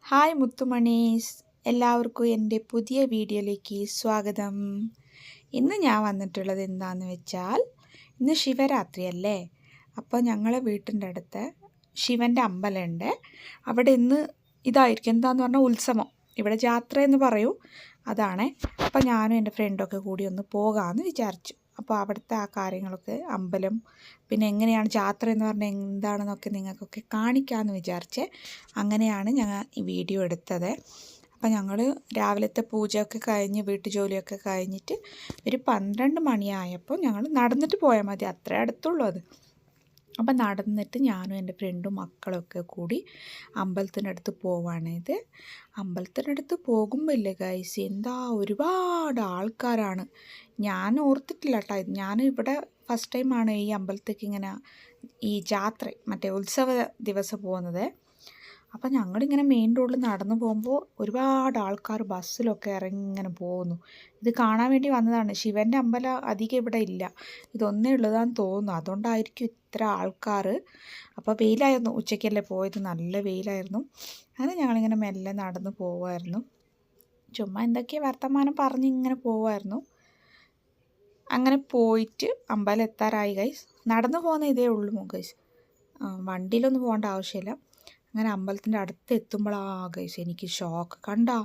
Hi മുത്തുമണീസ്, എല്ലാവർക്കും എൻ്റെ പുതിയ വീഡിയോയിലേക്ക് സ്വാഗതം. ഇന്ന് ഞാൻ വന്നിട്ടുള്ളത് എന്താണെന്ന് വെച്ചാൽ, ഇന്ന് ശിവരാത്രിയല്ലേ. അപ്പോൾ ഞങ്ങളെ വീട്ടിൻ്റെ അടുത്ത് ശിവൻ്റെ അമ്പലമുണ്ട്. അവിടെ ഇന്ന് ഇതായിരിക്കും എന്താന്ന് പറഞ്ഞാൽ ഉത്സവം, ഇവിടെ ജാത്ര എന്ന് പറയൂ, അതാണ്. അപ്പോൾ ഞാനും എൻ്റെ ഫ്രണ്ടൊക്കെ കൂടി ഒന്ന് പോകാമെന്ന് വിചാരിച്ചു. അപ്പോൾ അവിടുത്തെ ആ കാര്യങ്ങളൊക്കെ, അമ്പലം, പിന്നെ എങ്ങനെയാണ് ജാത്ര എന്ന് പറഞ്ഞാൽ എന്താണെന്നൊക്കെ നിങ്ങൾക്കൊക്കെ കാണിക്കാമെന്ന് വിചാരിച്ചേ. അങ്ങനെയാണ് ഞങ്ങൾ ഈ വീഡിയോ എടുത്തത്. അപ്പോൾ ഞങ്ങൾ രാവിലത്തെ പൂജയൊക്കെ കഴിഞ്ഞ് വീട്ടു ജോലിയൊക്കെ കഴിഞ്ഞിട്ട് ഒരു 12 മണിയായപ്പോൾ ഞങ്ങൾ നടന്നിട്ട് പോയാൽ മതി, അത്രേ അടുത്തുള്ളൂ അത്. അപ്പം നടന്നിട്ട് ഞാനും എൻ്റെ ഫ്രണ്ടും മക്കളൊക്കെ കൂടി അമ്പലത്തിനടുത്ത് പോവാണിത്. അമ്പലത്തിനടുത്ത് പോകുമ്പോൾ ഇല്ലേ ഗൈസ്, എന്താ ഒരുപാട് ആൾക്കാരാണ്. ഞാൻ ഓർത്തിട്ടില്ല കേട്ടോ, ഞാൻ ഇവിടെ ഫസ്റ്റ് ടൈമാണ് ഈ അമ്പലത്തേക്ക് ഇങ്ങനെ ഈ ജാത്ര മറ്റേ ഉത്സവ ദിവസം പോകുന്നത്. അപ്പം ഞങ്ങളിങ്ങനെ മെയിൻ റോഡിൽ നടന്നു പോകുമ്പോൾ ഒരുപാട് ആൾക്കാർ ബസ്സിലൊക്കെ ഇറങ്ങി ഇങ്ങനെ പോകുന്നു. ഇത് കാണാൻ വേണ്ടി വന്നതാണ്. ശിവൻ്റെ അമ്പലം അധികം ഇവിടെ ഇല്ല, ഇതൊന്നേ ഉള്ളതാന്ന് തോന്നുന്നു, അതുകൊണ്ടായിരിക്കും ഇത്ര ആൾക്കാർ. അപ്പോൾ വെയിലായിരുന്നു, ഉച്ചയ്ക്കല്ലേ പോയത്, നല്ല വെയിലായിരുന്നു. അങ്ങനെ ഞങ്ങളിങ്ങനെ മെല്ലെ നടന്ന് പോവുമായിരുന്നു, ചുമ്മാ എന്തൊക്കെയോ വർത്തമാനം പറഞ്ഞ് ഇങ്ങനെ പോവുമായിരുന്നു. അങ്ങനെ പോയിട്ട് അമ്പലം എത്താറായി ഗൈസ്. നടന്നു പോകുന്ന ഇതേ ഉള്ളൂ ഗൈസ്, വണ്ടിയിലൊന്നും പോകേണ്ട ആവശ്യമില്ല. അങ്ങനെ അമ്പലത്തിൻ്റെ അടുത്ത് എത്തുമ്പോഴാണ് ഗൈസ് എനിക്ക് ഷോക്ക്. കണ്ടാ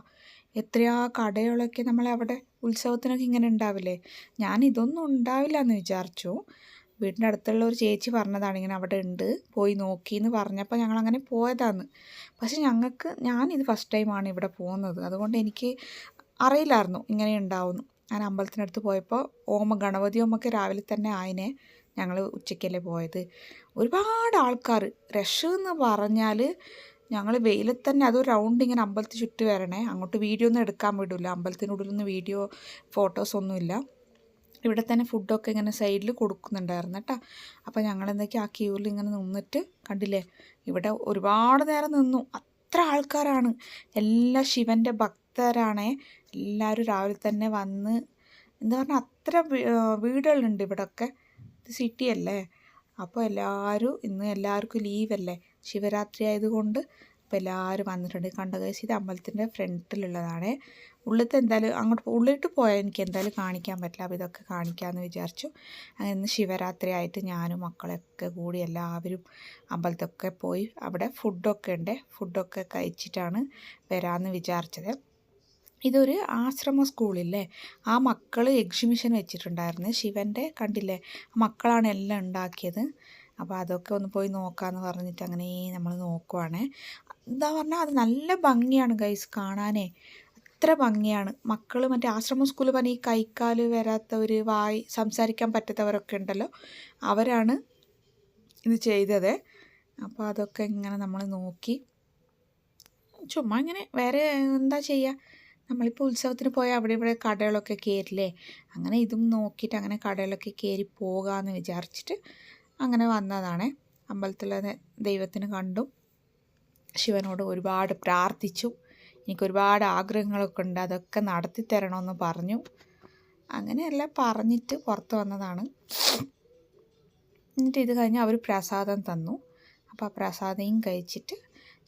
എത്രയാ കടകളൊക്കെ നമ്മളെ അവിടെ ഉത്സവത്തിനൊക്കെ ഇങ്ങനെ ഉണ്ടാവില്ലേ. ഞാൻ ഇതൊന്നും ഉണ്ടാവില്ല എന്ന് വിചാരിച്ചു. വീടിൻ്റെ അടുത്തുള്ള ഒരു ചേച്ചി പറഞ്ഞതാണ് ഇങ്ങനെ അവിടെ ഉണ്ട്, പോയി നോക്കി എന്ന് പറഞ്ഞപ്പോൾ ഞങ്ങളങ്ങനെ പോയതാണ്. പക്ഷെ ഞാനിത് ഫസ്റ്റ് ടൈമാണ് ഇവിടെ പോകുന്നത്, അതുകൊണ്ട് എനിക്ക് അറിയില്ലായിരുന്നു ഇങ്ങനെ ഉണ്ടാവുന്നു. ഞാൻ അമ്പലത്തിനടുത്ത് പോയപ്പോൾ ഗണപതി ഹോമമൊക്കെ രാവിലെ തന്നെ ആയിനെ, ഞങ്ങൾ ഉച്ചയ്ക്കല്ലേ പോയത്. ഒരുപാട് ആൾക്കാർ, രഷ് എന്ന് പറഞ്ഞാൽ ഞങ്ങൾ വെയിലത്ത് തന്നെ അതൊരു റൗണ്ട് ഇങ്ങനെ അമ്പലത്തിൽ ചുറ്റി വരണേ. അങ്ങോട്ട് വീഡിയോ ഒന്നും എടുക്കാൻ വിടില്ല, അമ്പലത്തിനുള്ളിലൊന്നും വീഡിയോ ഫോട്ടോസൊന്നുമില്ല. ഇവിടെ തന്നെ ഫുഡൊക്കെ ഇങ്ങനെ സൈഡിൽ കൊടുക്കുന്നുണ്ടായിരുന്നു കേട്ടോ. അപ്പോൾ ഞങ്ങൾ എന്തൊക്കെയാ ആ ക്യൂവിൽ ഇങ്ങനെ നിന്നിട്ട് കണ്ടില്ലേ, ഇവിടെ ഒരുപാട് നേരം നിന്നു. അത്ര ആൾക്കാരാണ്, എല്ലാ ശിവൻ്റെ ഭക്തരാണേ. എല്ലാവരും രാവിലെ തന്നെ വന്ന്, എന്താ പറഞ്ഞാൽ അത്ര വീടുകളുണ്ട് ഇവിടെയൊക്കെ, ഇത് സിറ്റിയല്ലേ. അപ്പോൾ ഇന്ന് എല്ലാവർക്കും ലീവല്ലേ, ശിവരാത്രി ആയതുകൊണ്ട്. അപ്പോൾ എല്ലാവരും വന്നിട്ടുണ്ട്. കണ്ട ഗൈസ്, ഇത് അമ്പലത്തിൻ്റെ ഫ്രണ്ടിലുള്ളതാണ്. ഉള്ളിലത്തെ എന്തായാലും അങ്ങോട്ട് ഉള്ളിട്ട് പോയാൽ എനിക്ക് എന്തായാലും കാണിക്കാൻ പറ്റില്ല, അപ്പോൾ ഇതൊക്കെ കാണിക്കാമെന്ന് വിചാരിച്ചു. അങ്ങനെ ഇന്ന് ശിവരാത്രി ആയിട്ട് ഞാനും മക്കളൊക്കെ കൂടി എല്ലാവരും അമ്പലത്തൊക്കെ പോയി. അവിടെ ഫുഡൊക്കെ ഉണ്ട്, ഫുഡൊക്കെ കഴിച്ചിട്ടാണ് വരാമെന്ന് വിചാരിച്ചത്. ഇതൊരു ആശ്രമ സ്കൂളില്ലേ, ആ മക്കൾ എക്സിബിഷൻ വെച്ചിട്ടുണ്ടായിരുന്നു ശിവൻ്റെ, കണ്ടില്ലേ, ആ മക്കളാണ് എല്ലാം ഉണ്ടാക്കിയത്. അപ്പോൾ അതൊക്കെ ഒന്ന് പോയി നോക്കാമെന്ന് പറഞ്ഞിട്ട് അങ്ങനെ നമ്മൾ നോക്കുവാണ്. എന്താ പറഞ്ഞാൽ അത് നല്ല ഭംഗിയാണ് ഗൈസ് കാണാനേ, അത്ര ഭംഗിയാണ്. മക്കൾ മറ്റേ ആശ്രമ സ്കൂളിൽ പറഞ്ഞാൽ ഈ കൈക്കാല് വരാത്തവർ, സംസാരിക്കാൻ പറ്റാത്തവരൊക്കെ ഉണ്ടല്ലോ, അവരാണ് ഇത് ചെയ്തത്. അപ്പോൾ അതൊക്കെ ഇങ്ങനെ നമ്മൾ നോക്കി, ചുമ്മാ ഇങ്ങനെ, വേറെ എന്താ ചെയ്യുക, നമ്മളിപ്പോൾ ഉത്സവത്തിന് പോയാൽ അവിടെ ഇവിടെ കടകളൊക്കെ കയറില്ലേ, അങ്ങനെ ഇതും നോക്കിയിട്ട് അങ്ങനെ കടകളൊക്കെ കയറി പോകാമെന്ന് വിചാരിച്ചിട്ട് അങ്ങനെ വന്നതാണ്. അമ്പലത്തിലെ ദൈവത്തിന് കണ്ടു, ശിവനോട് ഒരുപാട് പ്രാർത്ഥിച്ചു. എനിക്കൊരുപാട് ആഗ്രഹങ്ങളൊക്കെ ഉണ്ട്, അതൊക്കെ നടത്തി തരണമെന്ന് പറഞ്ഞു. അങ്ങനെയെല്ലാം പറഞ്ഞിട്ട് പുറത്ത് വന്നതാണ്. എന്നിട്ട് ഇത് കഴിഞ്ഞ് അവർ പ്രസാദം തന്നു. അപ്പോൾ ആ പ്രസാദവും കഴിച്ചിട്ട്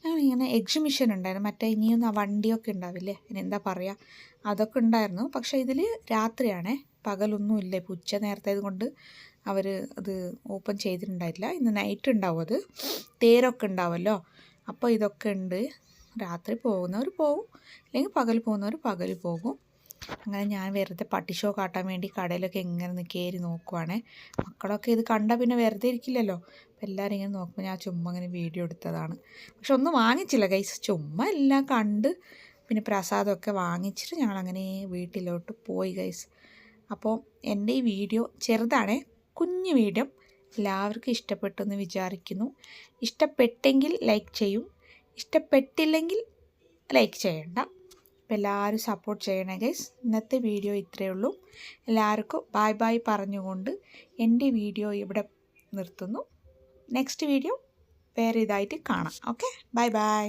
ഞങ്ങളിങ്ങനെ എക്സിബിഷൻ ഉണ്ടായിരുന്നു, മറ്റേ ഇനിയൊന്നും ആ വണ്ടിയൊക്കെ ഉണ്ടാവില്ലേ, ഇനി എന്താ പറയുക, അതൊക്കെ ഉണ്ടായിരുന്നു. പക്ഷേ ഇതിൽ രാത്രിയാണേ, പകലൊന്നും ഇല്ല. ഇപ്പോൾ ഉച്ച നേരത്തേത് കൊണ്ട് അവർ അത് ഓപ്പൺ ചെയ്തിട്ടുണ്ടായിട്ടില്ല. ഇന്ന് നൈറ്റ് ഉണ്ടാവും, അത് തേരൊക്കെ ഉണ്ടാവുമല്ലോ. അപ്പോൾ ഇതൊക്കെ ഉണ്ട്. രാത്രി പോകുന്നവർ പോകും, അല്ലെങ്കിൽ പകൽ പോകുന്നവർ പകൽ പോകും. അങ്ങനെ ഞാൻ വെറുതെ പട്ടി ഷോ കാട്ടാൻ വേണ്ടി കടയിലൊക്കെ ഇങ്ങനെ കയറി നോക്കുവാണേ. മക്കളൊക്കെ ഇത് കണ്ടാൽ പിന്നെ വെറുതെ ഇരിക്കില്ലല്ലോ, അപ്പോൾ എല്ലാവരും ഇങ്ങനെ നോക്കുമ്പോൾ ഞാൻ ചുമ്മാ ഇങ്ങനെ വീഡിയോ എടുത്തതാണ്. പക്ഷെ ഒന്നും വാങ്ങിച്ചില്ല ഗൈസ്, ചുമ്മാ എല്ലാം കണ്ട് പിന്നെ പ്രസാദമൊക്കെ വാങ്ങിച്ചിട്ട് ഞങ്ങളങ്ങനെ വീട്ടിലോട്ട് പോയി ഗൈസ്. അപ്പോൾ എൻ്റെ ഈ വീഡിയോ ചെറുതാണേ, കുഞ്ഞു വീഡിയോ, എല്ലാവർക്കും ഇഷ്ടപ്പെട്ടെന്ന് വിചാരിക്കുന്നു. ഇഷ്ടപ്പെട്ടെങ്കിൽ ലൈക്ക് ചെയ്യും, ഇഷ്ടപ്പെട്ടില്ലെങ്കിൽ ലൈക്ക് ചെയ്യണ്ട. അപ്പോൾ എല്ലാവരും സപ്പോർട്ട് ചെയ്യണേ ഗൈസ്. ഇന്നത്തെ വീഡിയോ ഇത്രയേ ഉള്ളൂ. എല്ലാവർക്കും ബായ് ബായ് പറഞ്ഞുകൊണ്ട് എൻ്റെ വീഡിയോ ഇവിടെ നിർത്തുന്നു. നെക്സ്റ്റ് വീഡിയോ വേറെ ഇതായിട്ട് കാണാം. Okay, bye bye.